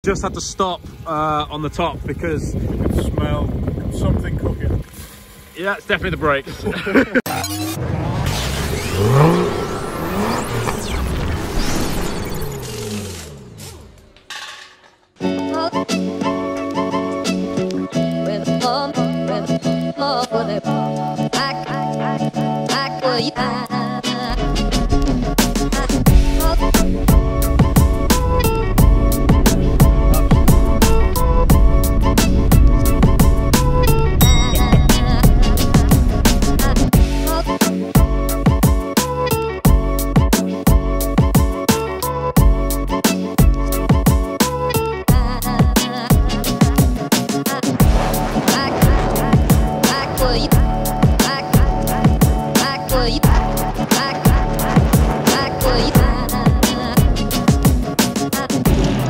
Just had to stop on the top because You can smell something cooking. yeah, it's definitely the brakes.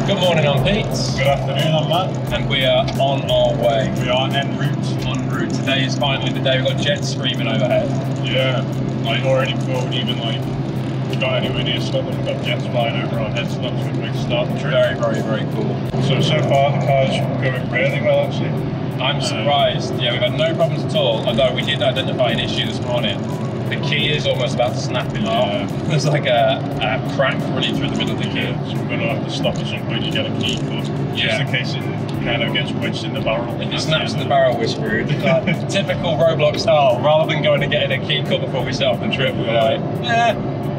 Good morning, I'm Pete. Good afternoon, I'm Matt. And we are on our way. We are en route. En route. Today is finally the day. We've got jets screaming overhead. Yeah, like already before we even got anywhere near Scotland, we've got jets flying over our heads, so that's a good way to start the trip. Very cool. So far the car's going really well actually. I'm surprised. Yeah, we've had no problems at all, although we did identify an issue this morning. The key is almost about to snap in half. There's like a crack running through the middle of the key. So we're going to have to stop at some point to get a key cut, just in case it kind of gets wedged in the barrel. If it snaps in the barrel, we're screwed. Like, typical Roblox style. Rather than going and getting a key cut before we set off the trip, we were like,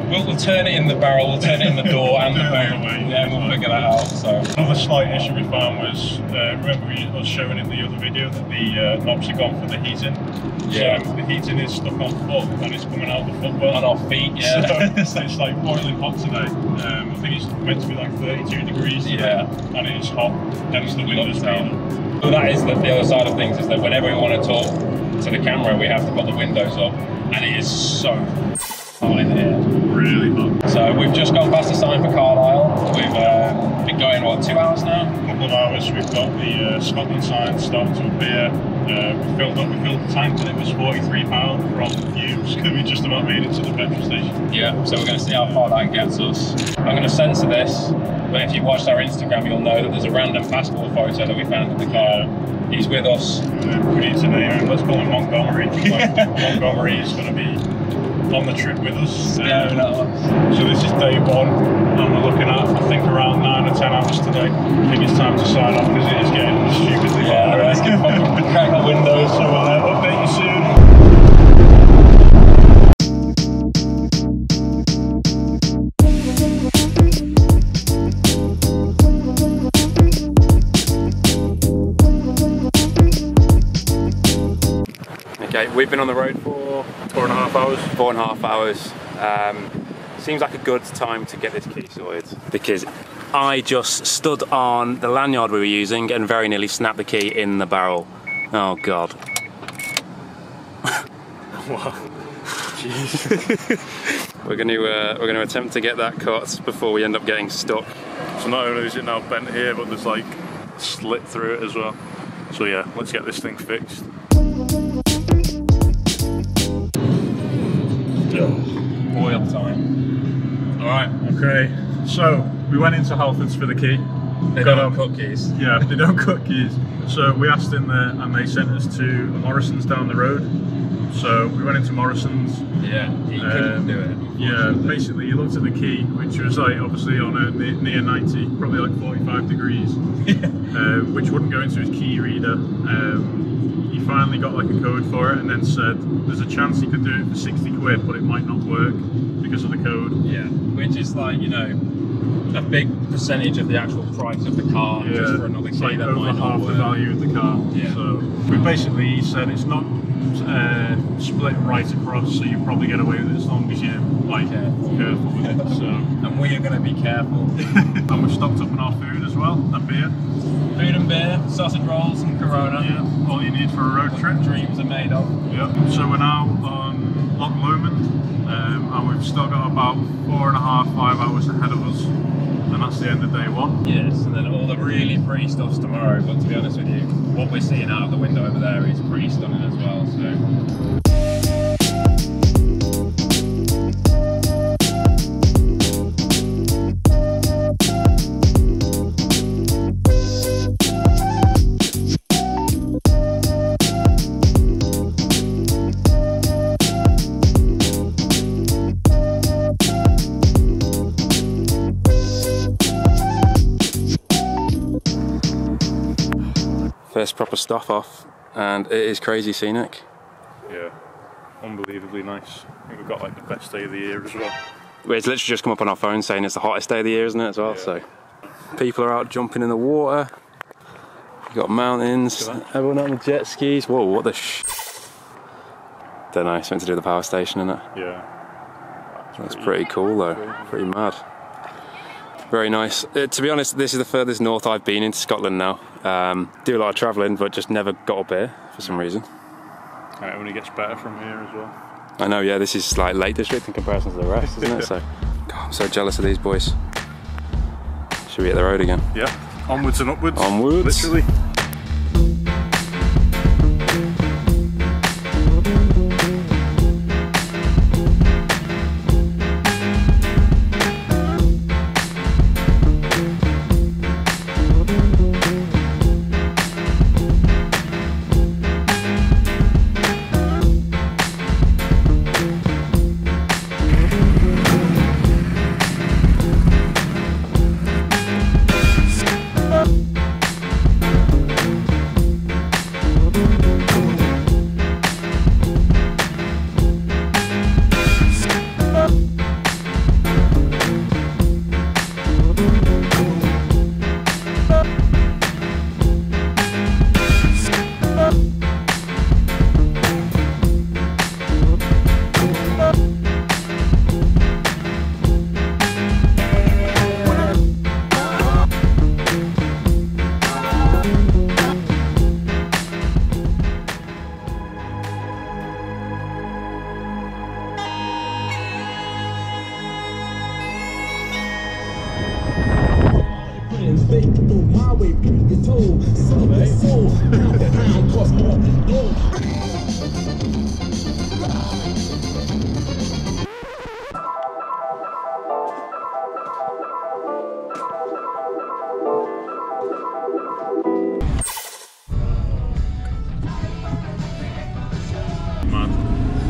we'll turn it in the barrel, we'll turn it in the door and the boot. Yeah, we'll figure that out. So another slight issue we found was, remember we was showing in the other video that the knobs are gone for the heating. Yeah. So the heating is stuck on foot and it's coming out the footwell. on our feet, yeah. So it's like boiling hot today. I think it's meant to be like 32 degrees today, Yeah. and it is hot, hence the windows being up. Well, that is the other side of things, is that whenever we want to talk to the camera, we have to put the windows up, and it is so hot in here. Really hot. So we've just gone past the sign for Carlisle. We've been going, what, 2 hours now? A couple of hours, we've got the Scotland sign starting to appear. We filled the tank and it was £43 from fumes because we just about made it to the petrol station. Yeah, so we're going to see how far that gets us. I'm going to censor this, but if you've watched our Instagram, you'll know that there's a random passport photo that we found in the car. He's with us. We need to name him, let's call him Montgomery. Montgomery is going to be on the trip with us. So this is day one, and we're looking at, I think, around 9 or 10 hours today. I think it's time to sign off because it is getting stupidly hot. Yeah, let's get fucking crack the windows. So we'll update you soon. Okay, we've been on the road for 4.5 hours. 4.5 hours. Seems like a good time to get this key sorted because I just stood on the lanyard we were using and very nearly snapped the key in the barrel. Oh god. Wow. Jeez. we're going to attempt to get that cut before we end up getting stuck. So not only is it now bent here, but there's like slit through it as well. So yeah, let's get this thing fixed. Boil time. Alright, okay. So we went into Halfords for the key. They don't cut keys. Yeah, they don't cut keys. So we asked in there and they sent us to Morrison's down the road. So we went into Morrison's. Yeah, you couldn't do it. Yeah, basically you looked at the key, which was like obviously on a near 90, probably like 45 degrees, which wouldn't go into his key reader. He finally got like a code for it and then said there's a chance he could do it for 60 quid, but it might not work because of the code. Yeah, which is like, you know, a big percentage of the actual price of the car, just for another key like that over might not half work. the value of the car. Yeah. So we basically said it's not split right across, so you probably get away with it as long as you're like careful with it. So and we are going to be careful. and we've stocked up on our food as well, and beer. Food and beer, sausage rolls and Corona. Yeah, all you need for a road trip. Dreams are made of. Yeah. So we're now on Loch Lomond, and we've still got about 4.5–5 hours ahead of us, and that's the end of day one. Yes, and then all the really pretty stuff's tomorrow, but to be honest with you, what we're seeing out of the window over there is pretty stunning as well. So. First proper stop off, and it is crazy scenic. Yeah, unbelievably nice. I think we've got like the best day of the year as well. It's literally just come up on our phone saying it's the hottest day of the year, isn't it, as well? Yeah. So people are out jumping in the water. You've got mountains, everyone on the jet skis. Whoa, what the Don't know, something to do with the power station, isn't it? Yeah. That's pretty cool though, pretty mad. Very nice. To be honest, this is the furthest north I've been into Scotland now. Do a lot of travelling, but just never got up here for some reason. It only gets better from here as well. I know, yeah, this is like Lake District in comparison to the rest, isn't it? So, God, I'm so jealous of these boys. Should we hit the road again? Yeah, onwards and upwards. Onwards. Literally.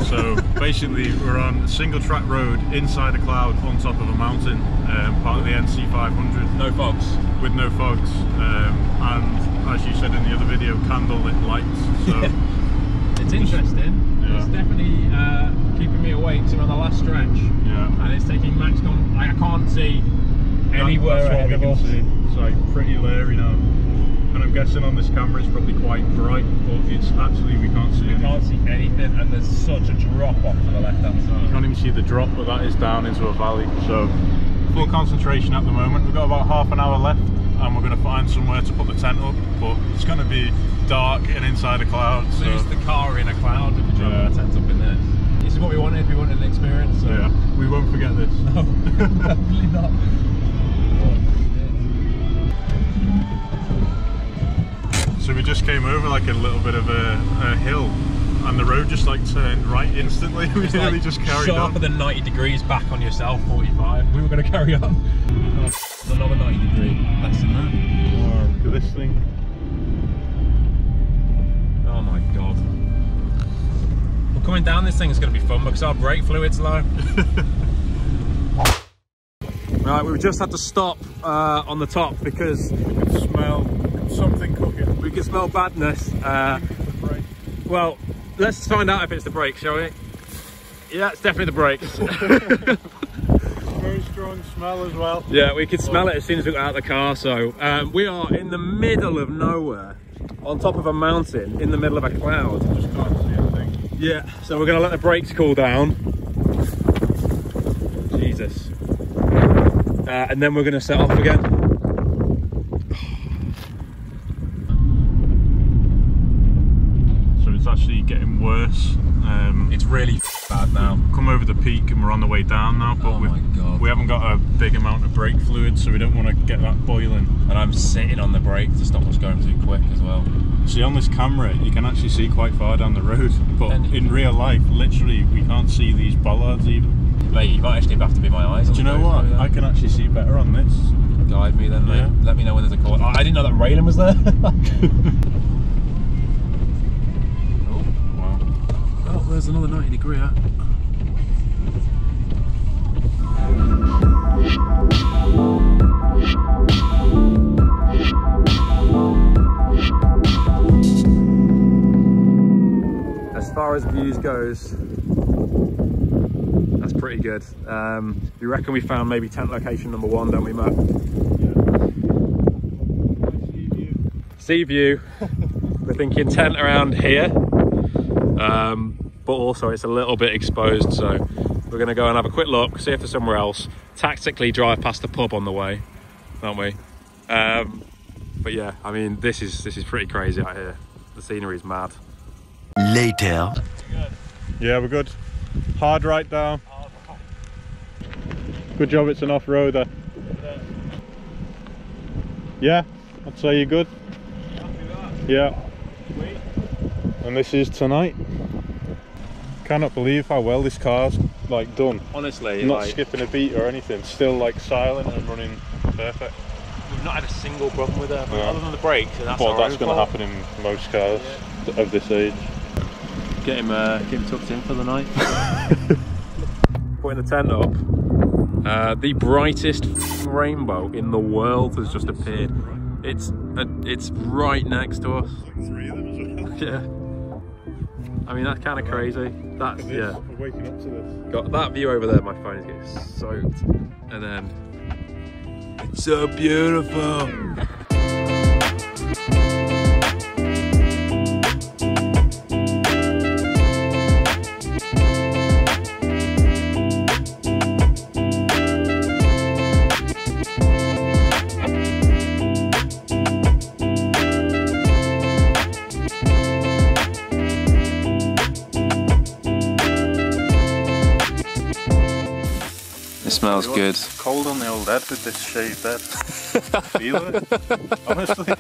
So basically we're on a single track road inside a cloud on top of a mountain, part of the NC 500. No fogs. With no fogs, and as you said in the other video, candlelit lights. So it's interesting. Yeah. It's definitely keeping me awake. So we're on the last stretch, yeah, and it's taking max. I can't see anywhere ahead of us. It's like pretty leery now. And I'm guessing on this camera it's probably quite bright, but it's actually, we can't see anything. Can't see anything, and there's such a drop off to the left hand side. You can't even see the drop, but that is down into a valley. So full concentration at the moment. We've got about half an hour left, and we're going to find somewhere to put the tent up, but it's going to be dark and inside a cloud. So lose the car in a cloud if you try to put a tent up in this. This is what we wanted. We wanted an experience. So. Yeah, we won't forget this. No, definitely not. So we just came over like a little bit of a hill, and the road just like turned right instantly. We nearly like just carried sharper on. Than 90 degrees back on yourself, 45. We were going to carry on. Oh, another 90 degree. Less than that. Oh, look at this thing. Oh my god. Well, coming down this thing is going to be fun because our brake fluid's low. Right, we've just had to stop on the top because we could smell something cooking. We can smell badness. Well, let's find out if it's the brakes, shall we? Yeah, it's definitely the brakes. Very strong smell as well. Yeah, we could smell it as soon as we got out of the car. So we are in the middle of nowhere, on top of a mountain, in the middle of a cloud. Just can't see anything. Yeah, so we're going to let the brakes cool down. Jesus. And then we're going to set off again. It's actually getting worse. It's really bad now. Come over the peak and we're on the way down now, but we haven't got a big amount of brake fluid, so we don't want to get that boiling. And I'm sitting on the brake to stop us going too quick as well. See, on this camera you can actually see quite far down the road, but in real life literally we can't see these bollards even. Mate, you might actually have to be my eyes. Do you know what? I can actually see better on this. Guide me then, mate. Yeah. Let me know when there's a corner. Oh, I didn't know that railing was there. Oh, there's another 90 degree at. goes, that's pretty good. You reckon we found maybe tent location number 1, don't we, Matt? Yeah. Sea view. We're thinking tent around here, but also it's a little bit exposed, so we're going to go and have a quick look, see if there's somewhere else. Tactically drive past the pub on the way, aren't we? But yeah, I mean, this is pretty crazy out here. The scenery is mad. Later. Yeah, we're good. Hard right down. Good job it's an off-roader. Yeah, I'd say you're good. Yeah. And this is tonight. Cannot believe how well this car's like done. Honestly, not skipping a beat or anything. Still like silent and running perfect. We've not had a single problem with it, other than the brakes, and that's well, that's going to happen in most cars of this age. Get him tucked in for the night. Putting the tent up. The brightest rainbow in the world has just appeared. It's right next to us. Like 3 of them as well. Yeah. I mean, that's kind of crazy. That's yeah. We're waking up to this. Got that view over there. My phone is getting soaked, and then it's so beautiful. It smells good. Cold on the old head with this shaved head. Feel it, honestly.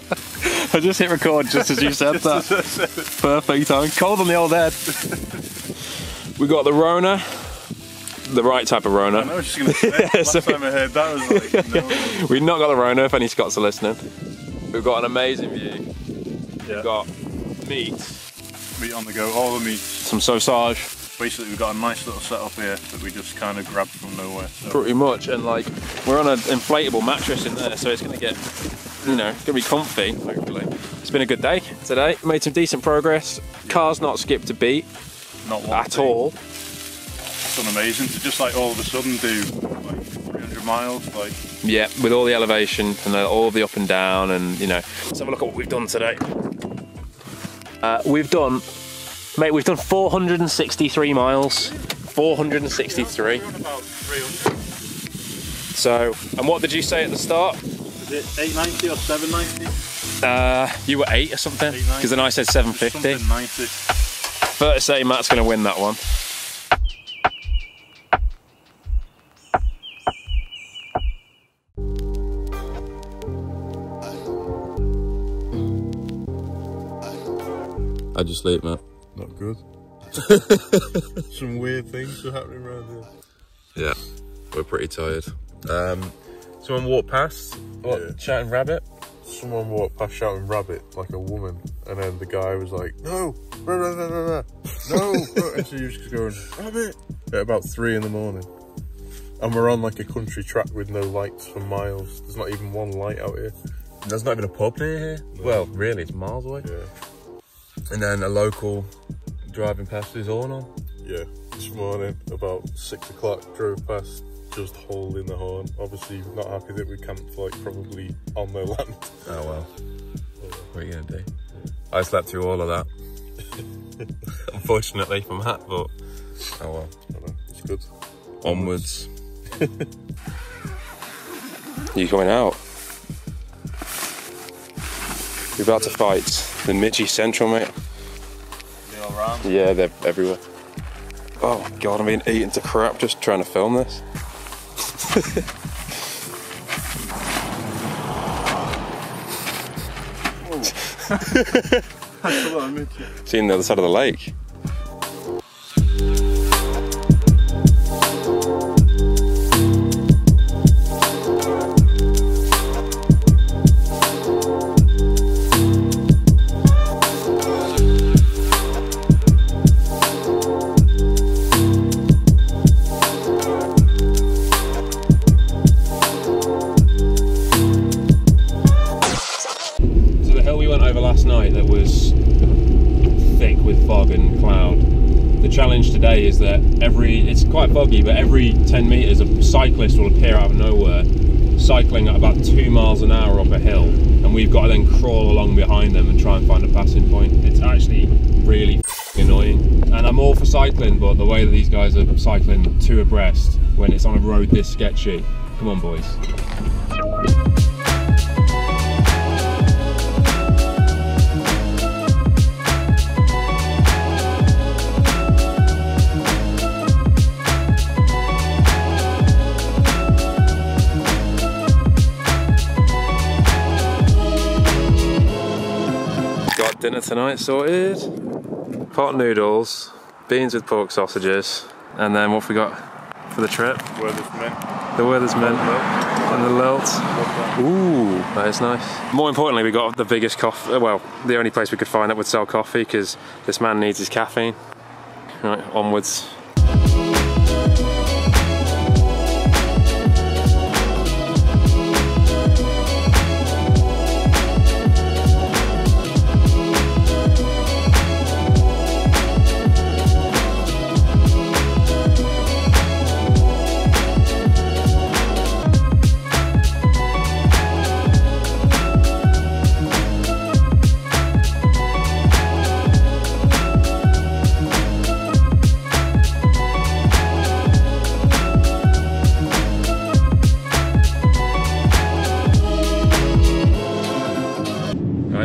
I just hit record just as you said that. Perfect time. Cold on the old head. We got the Rona, the right type of Rona. I was just going to say, last time I heard that was like, no. We've not got the Rona, if any Scots are listening. We've got an amazing view. Yeah. We've got meat. Meat on the go, all the meats. Some sausage. Basically, we've got a nice little setup here that we just kind of grabbed from nowhere. So. Pretty much, and like we're on an inflatable mattress in there, so it's going to get, you know, going to be comfy. Hopefully, it's been a good day today. Made some decent progress. Car's not skipped a beat, not one at all. It's done amazing to just like all of a sudden do like 300 miles, like. Yeah, with all the elevation and all of the up and down, and you know. Let's have a look at what we've done today. We've done 463 miles. 463. We're on about 300. So, and what did you say at the start? Is it 890 or 790? You were 8 or something? Because then I said 750. Something 90. Fair to say Matt's going to win that one. How'd you sleep, Matt? Not good. Some weird things are happening around here. Yeah, we're pretty tired. Someone walked past, shouting rabbit. Someone walked past shouting rabbit like a woman, and then the guy was like, no, rah, rah, rah, rah, rah. No, no. And she was just going, rabbit, at about 3 in the morning. And we're on like a country track with no lights for miles. There's not even one light out here. There's not even a pub near here. No. Well, really, it's miles away. Yeah. And then a local driving past his horn on. Yeah, this morning about 6 o'clock, drove past, just holding the horn. Obviously not happy that we camped like probably on their land. Oh well, what are you gonna do? I slept through all of that. Unfortunately for Matt, but oh well. I know, it's good. Onwards. You coming out? You're about to fight the Mitchie Central, mate. They all around? Yeah, they're everywhere. Oh god, I'm being eaten to crap just trying to film this. That's a lot of Mitchie. Seen the other side of the lake. Last night that was thick with fog and cloud The challenge today is that it's quite foggy, but every 10 metres a cyclist will appear out of nowhere, cycling at about 2 miles an hour up a hill, and we've got to then crawl along behind them and try and find a passing point. It's actually really annoying. And I'm all for cycling, but the way that these guys are cycling 2 abreast when it's on a road this sketchy, come on boys. Got dinner tonight sorted. Pot noodles, beans with pork sausages, and then what have we got for the trip? Werther's Mint. The Werther's Mint and the lilt. Ooh, that is nice. More importantly, we got the biggest coffee, well, the only place we could find that would sell coffee, because this man needs his caffeine. Right, onwards.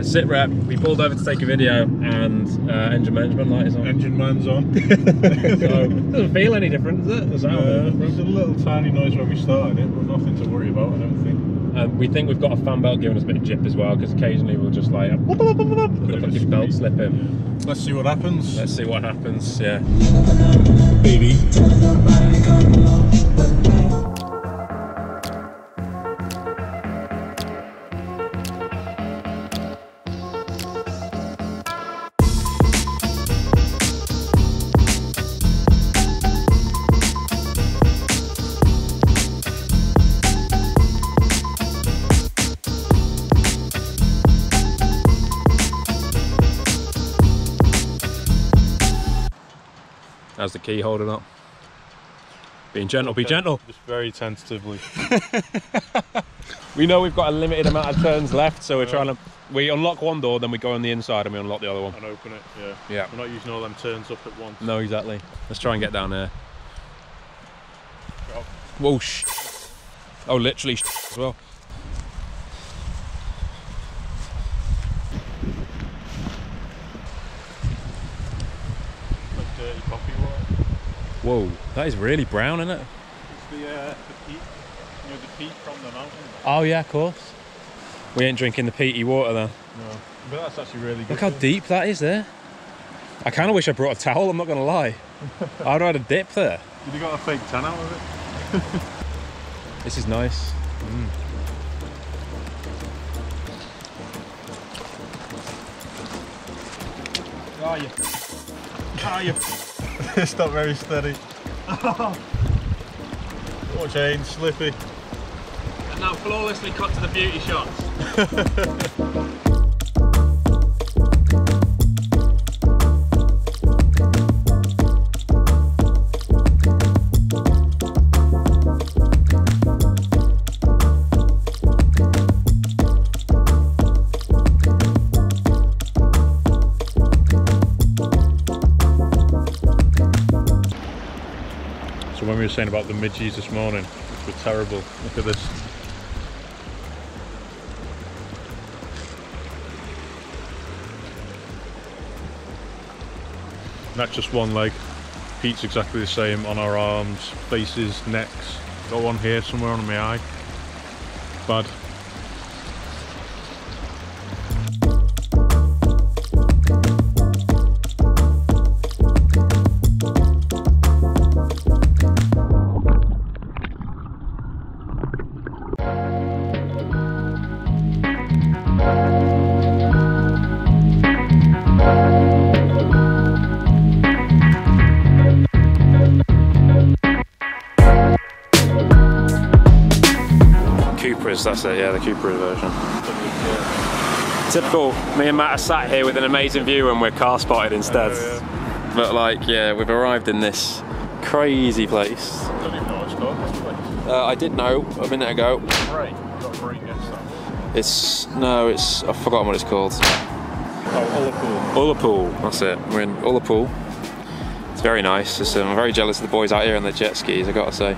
Sit rep, we pulled over to take a video, and engine management light is on. Engine man's on. So it doesn't feel any different, does it? The sound There's a little tiny noise when we started it, but nothing to worry about, I don't think. We think we've got a fan belt giving us a bit of jip as well, because occasionally we'll just like look like your belt slipping. Let's see what happens. Let's see what happens, yeah. Baby. How's the key holding up? Being gentle, be gentle. Just very tentatively. We know we've got a limited amount of turns left, so we're trying to... We unlock one door, then we go on the inside and we unlock the other one. And open it, yeah. Yeah. We're not using all them turns up at once. No, exactly. Let's try and get down there. Whoa, sh. Oh, literally sh as well. Like dirty coffee water. Whoa, that is really brown, isn't it? It's the peat, you know, the peat from the mountain. Oh yeah, of course. We ain't drinking the peaty water then. No, but that's actually really good. Look how deep that is there. I kind of wish I brought a towel, I'm not going to lie. I'd have had a dip there. Did you got a fake tan out of it? This is nice. Oh, you. Oh, you. It's not very steady. What change, slippy. And now flawlessly cut to the beauty shots. So when we were saying about the midges this morning, which were terrible, look at this. And that's just one leg. Peat's exactly the same on our arms, faces, necks. Got one here somewhere on my eye. Bad. That's it, yeah, the Cupra version. Typical, me and Matt are sat here with an amazing view and we're car spotted instead. but like, yeah, we've arrived in this crazy place. I don't even know what it's called, this place. I did know a minute ago. Bray. You've got a Bray guest house. I've forgotten what it's called. Oh, Ullapool, that's it. We're in Ullapool. It's very nice. I'm very jealous of the boys out here on their jet skis, I've got to say.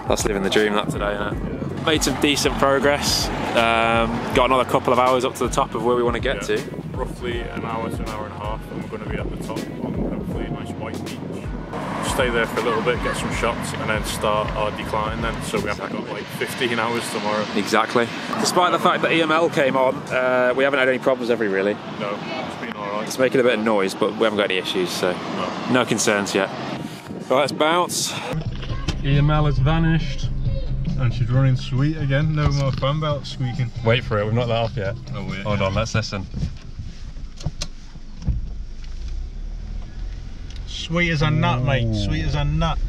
That's living the dream, that today, isn't it? Yeah. Made some decent progress. Got another couple of hours up to the top of where we want to get to. Roughly an hour to an hour and a half, and we're going to be at the top on hopefully a nice white beach. Stay there for a little bit, get some shots, and then start our decline then, so we haven't got like 15 hours tomorrow. Exactly. Despite the fact that EML came on, we haven't had any problems really. No, it's been alright. It's making a bit of noise, but we haven't got any issues, so no concerns yet. Right, let's bounce. EML has vanished, and she's running sweet again. No more fan belts squeaking. Wait for it, we've not let off yet. Oh, wait. Hold on, let's listen. Sweet as a nut, mate. Sweet as a nut.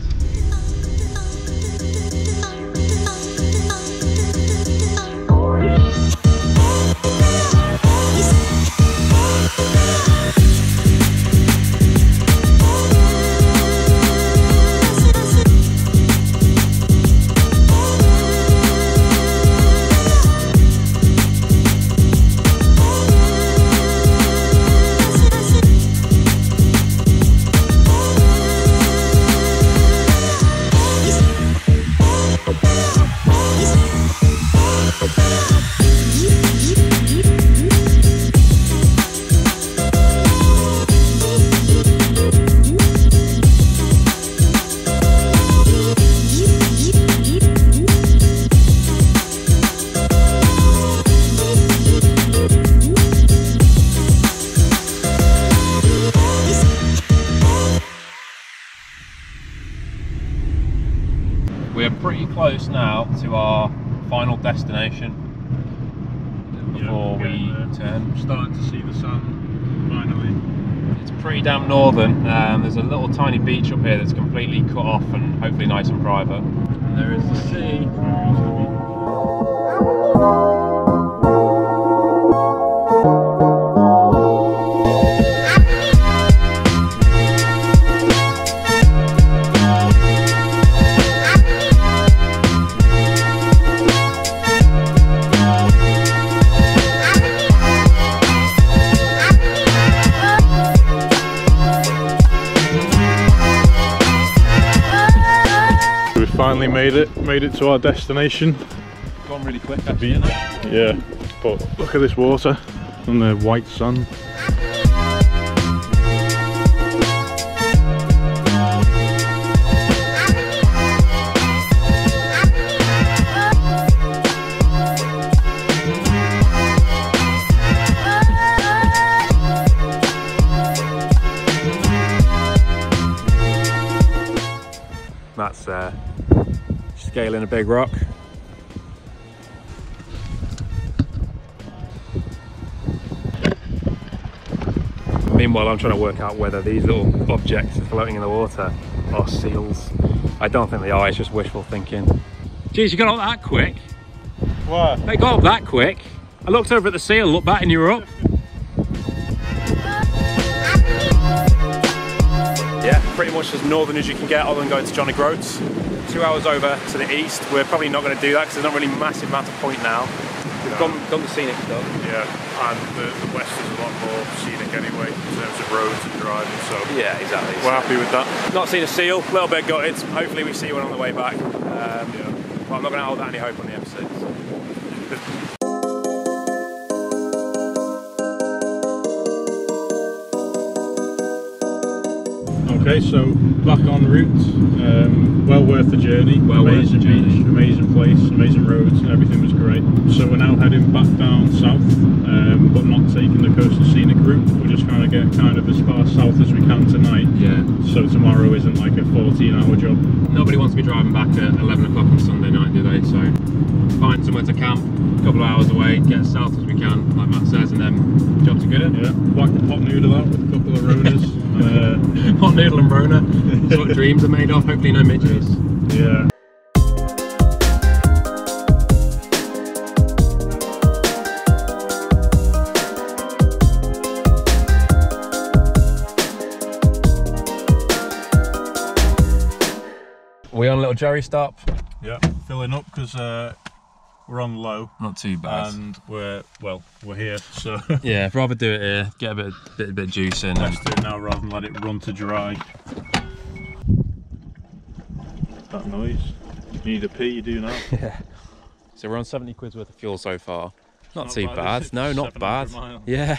We're pretty close now to our final destination before we turn. I'm starting to see the sun, finally. It's pretty damn northern. There's a little tiny beach up here that's completely cut off and hopefully nice and private. And there is the sea. Finally made it to our destination. Gone really quick actually, isn't it? Yeah, but look at this water and the white sun. That's scaling a big rock. Meanwhile, I'm trying to work out whether these little objects floating in the water are seals. I don't think they are, it's just wishful thinking. Geez, you got up that quick? What? They got up that quick. I looked over at the seal, looked back and you were up. Yeah, pretty much as northern as you can get other than going to Johnny Groats. 2 hours over to the east. We're probably not going to do that because there's not really massive amount of point now. We've gone the scenic stuff. Yeah, and the west is a lot more scenic anyway in terms of roads and driving, so yeah, exactly. We're happy with that. Not seen a seal, a little bit gutted. Hopefully we see one on the way back. Yeah. But I'm not going to hold out any hope on the M6. Okay, so back en route, well worth the journey. Well worth the journey. Beach, amazing place, amazing roads, everything was great. So we're now heading back down south, but not taking the coastal scenic route. We're just trying to get kind of as far south as we can tonight. Yeah. So tomorrow isn't like a 14-hour job. Nobody wants to be driving back at 11 o'clock on Sunday night, do they? So find somewhere to camp, a couple of hours away, get as south as we can, like Matt says, and then jobs are good. Yeah, whack the hot noodle out with a couple of Ronas. Hot noodle and Rona. That's what dreams are made of. Hopefully no midges. Yeah. little Jerry stop. Yeah, filling up because we're on low. Not too bad. And we're here, so Yeah, I'd rather do it here, get a bit of juice in. let's do it now rather than let it run to dry. That noise. You need a pee, you do now. Yeah. So we're on 70 quid's worth of fuel so far. Not too bad, bad. is it? No, not 700 bad. miles. Yeah.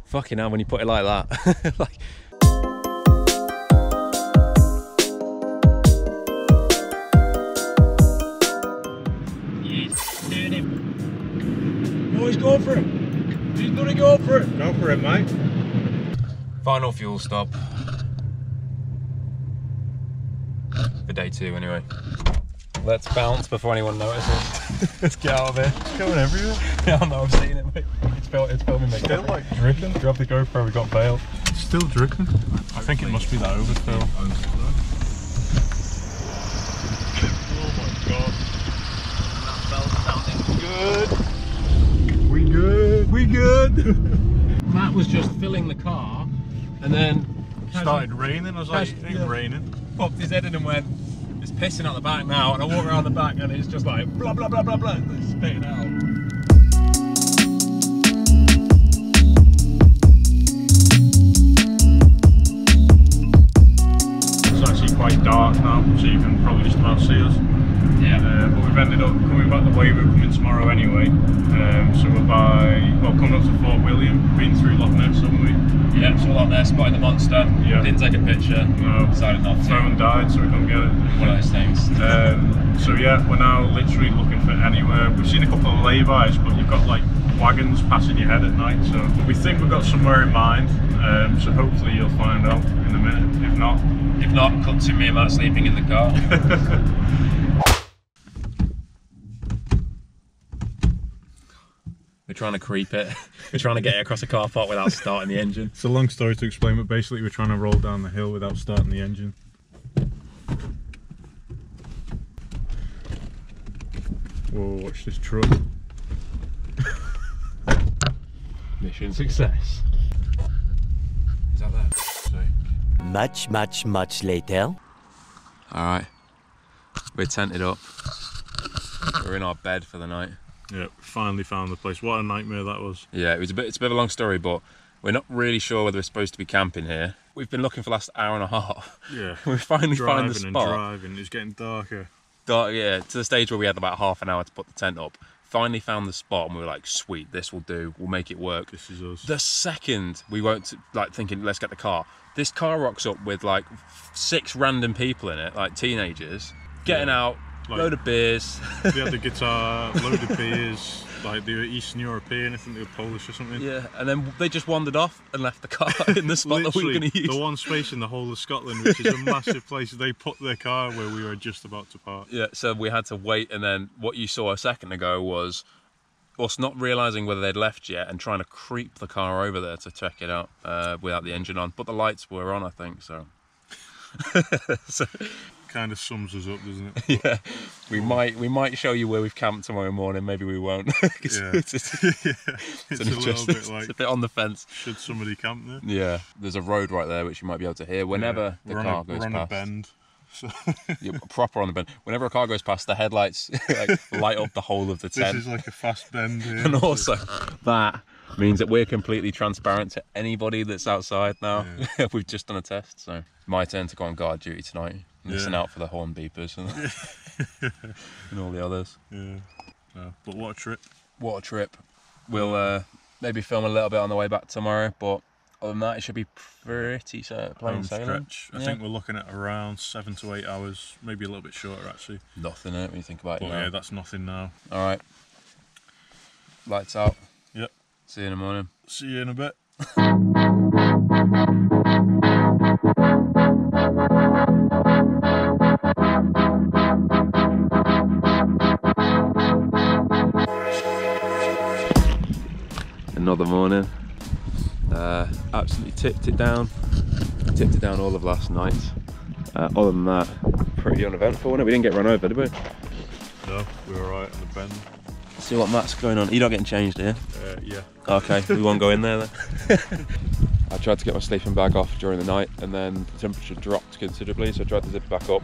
Fucking hell when you put it like that. Like, Oh, he's going for it. He's gonna go for it. Go for it, mate. final fuel stop. For day 2 anyway. Let's bounce before anyone notices. Let's get out of here. It's going everywhere. Yeah, I know, I've seen it, mate. It's filming me. Still like dripping. Drop the GoPro, we got bail. It's still dripping. I think it must be that overfill. Oh my god. That belt sounding good. We good. We good. Matt was just filling the car and then Started raining. I was like, it ain't raining. Popped his head in and went, it's pissing out the back now, and I walk around the back and it's just like blah blah blah blah blah, it's spitting out. It's actually quite dark now, so you can probably just about see us. Yeah. But we've ended up coming back the way we were coming tomorrow anyway. So we're coming up to Fort William, been through Loch Ness, haven't we? Yeah, so out there, spotted the monster. Yeah. Didn't take a picture. No. Decided not to. Phone died, so we couldn't get it. One of those things. So yeah, we're now literally looking for anywhere. We've seen a couple of lay-bys, but you've got like wagons passing your head at night, so we think we've got somewhere in mind. So hopefully you'll find out in a minute. If not, cut to me and Matt sleeping in the car. We're trying to creep it. We're trying to get it across a car park without starting the engine. it's a long story to explain, but basically we're trying to roll down the hill without starting the engine. Whoa, watch this truck. Mission success. Is that there? Much later. Alright. We're tented up. We're in our bed for the night. Yeah, finally found the place. What a nightmare that was. Yeah, it's a bit of a long story, but we're not really sure whether we're supposed to be camping here. We've been looking for the last hour and a half. Yeah. We finally found the spot. Driving, it's getting darker. Yeah, to the stage where we had about half an hour to put the tent up. Finally found the spot and we were like, sweet, this will do. We'll make it work. This is us. The second we weren't like thinking, let's get the car. This car rocks up with like 6 random people in it, like teenagers, getting out, like, load of beers. They had the guitar, load of beers. Like they were Eastern European, I think they were Polish or something. Yeah, and then they just wandered off and left the car in the spot that we were going to use. The one space in the whole of Scotland, which is a massive place, they put their car where we were just about to park. Yeah, so we had to wait, and then what you saw a second ago was us not realising whether they'd left yet and trying to creep the car over there to check it out without the engine on. But the lights were on, I think, so... so kind of sums us up, doesn't it? Yeah, we might show you where we've camped tomorrow morning. Maybe we won't. Yeah. it's It's a little bit like, it's a bit on the fence. Should somebody camp there? Yeah, there's a road right there which you might be able to hear whenever the car goes we're on past. a bend. So You're proper on a bend. Whenever a car goes past, the headlights like, light up the whole of the tent. this is like a fast bend here. And also, that means that we're completely transparent to anybody that's outside now. Yeah. We've just done a test, so my turn to go on guard duty tonight. Listen out for the horn beepers and, and all the others. Yeah. No, but what a trip. What a trip. We'll maybe film a little bit on the way back tomorrow, but other than that, it should be pretty plain sailing. I think we're looking at around 7 to 8 hours, maybe a little bit shorter actually. Nothing, when you think about it. But yeah, that's nothing now. All right. Lights out. Yep. See you in the morning. See you in a bit. Another morning. Absolutely tipped it down all of last night. Other than that, pretty uneventful, wasn't it? We didn't get run over, did we? No, we were alright on the bend. See what Matt's going on. You're not getting changed here? Yeah. Okay, we won't go in there then. I tried to get my sleeping bag off during the night, and then the temperature dropped considerably, so I tried to zip it back up.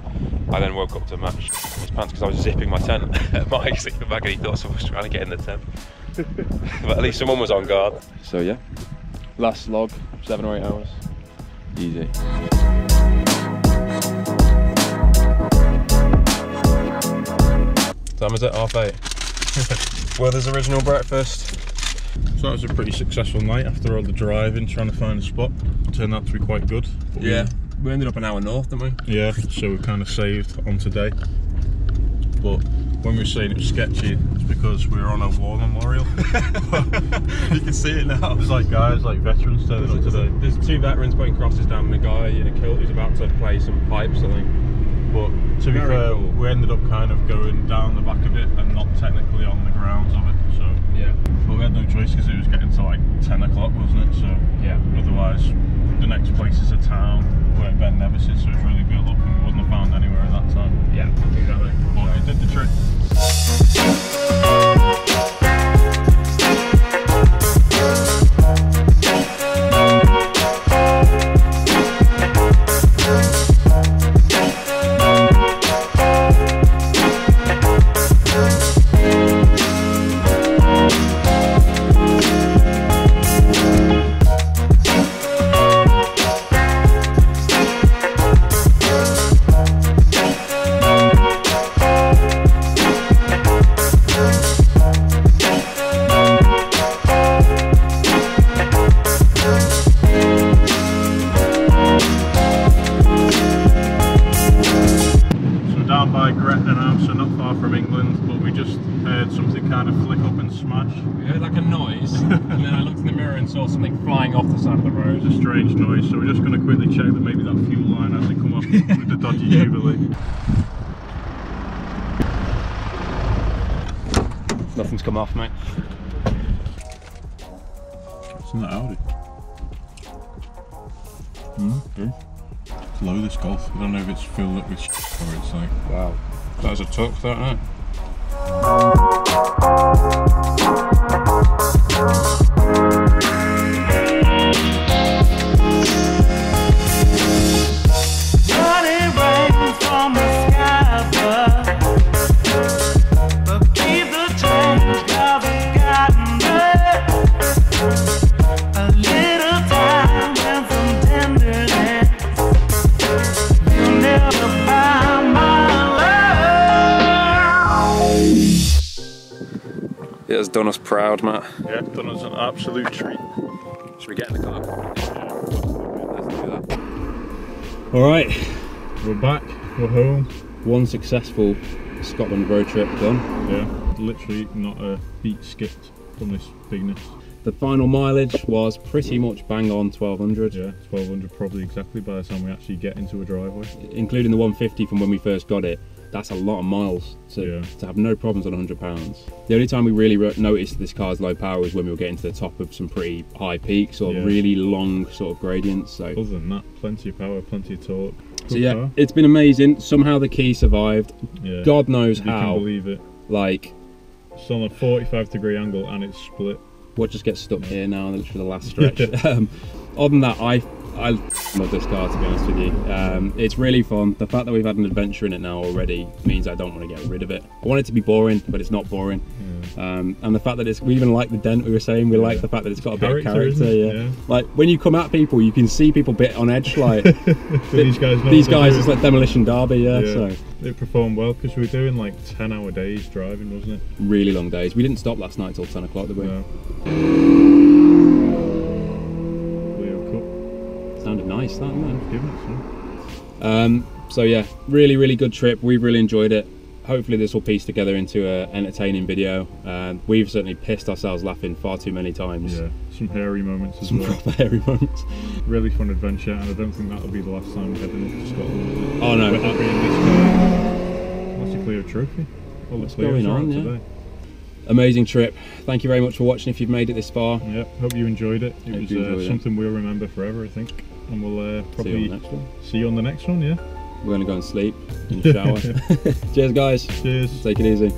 I then woke up to Matt shitting his pants because I was zipping my tent, my sleeping bag, and he thought someone was trying to get in the tent. But at least someone was on guard. So yeah, last log, 7 or 8 hours. Easy. Time is it? 8:30. Werther's original breakfast. So that was a pretty successful night after all the driving, trying to find a spot. Turned out to be quite good. Yeah, we ended up an hour north, didn't we? Yeah, so we kind of saved on today. But when we were saying it was sketchy, it's because we were on a war memorial. You can see it now. There's like guys, like veterans turning up today. There's 2 veterans putting crosses down and a guy in a kilt who's about to play some pipes, I think. But to be fair, cool. we ended up kind of going down the back of it and not technically on the grounds of it. So yeah, but we had no choice because it was getting to like 10 o'clock, wasn't it? So yeah. Otherwise, the next place is a town where Ben never sits, so it's really built up, and we wouldn't have found anywhere at that time. Yeah, exactly. But it did the trick. Like a noise, and then I looked in the mirror and saw something flying off the side of the road. It's a strange noise, so we're just going to quickly check that maybe that fuel line hasn't come off with the dodgy Jubilee. Nothing's come off, mate. It's in that Audi. It's low, this Golf. I don't know if it's filled up with or it's like... Wow. That was a tuck, that, isn't it? It has done us proud, Matt. Yeah, done us an absolute treat. Should we get in the car? Let's do that. Alright, we're back, we're home. One successful Scotland road trip done. Yeah, literally not a beat skipped from this bigness. The final mileage was pretty much bang on 1200. Yeah, 1200 probably exactly by the time we actually get into a driveway. Including the 150 from when we first got it. That's a lot of miles to have no problems on £100. The only time we really noticed this car's low power was when we were getting to the top of some pretty high peaks or really long sort of gradients. So other than that, plenty of power, plenty of torque. So yeah, car. It's been amazing. Somehow the key survived. Yeah. God knows how. You can believe it. Like, it's on a 45-degree angle and it's split. What just gets stuck here now, literally the last stretch. Other than that, I love this car, to be honest with you. It's really fun. The fact that we've had an adventure in it now already means I don't want to get rid of it. I want it to be boring, but it's not boring. And the fact that we even like the dent, we were saying, we like the fact that it's got a bit of character. Yeah. Like when you come at people, you can see people bit on edge. Like these guys, it's like Demolition Derby. Yeah. So it performed well because we were doing like 10-hour days driving, wasn't it? Really long days. We didn't stop last night till 10 o'clock, did we? No. Sounded nice, that, man. So yeah, really good trip. We've really enjoyed it. Hopefully this will piece together into an entertaining video. We've certainly pissed ourselves laughing far too many times. Yeah, some hairy moments as well. Proper hairy moments. Really fun adventure, and I don't think that'll be the last time we're heading up to Scotland. Oh no. We're happy in this car. Unless you clear a trophy. What's going on, yeah. Today. Amazing trip. Thank you very much for watching if you've made it this far. Yeah, hope you enjoyed it. It was something we'll remember forever, I think. And we'll probably see you on the next one, yeah? We're going to go and sleep in the shower. Cheers, guys. Cheers. Take it easy.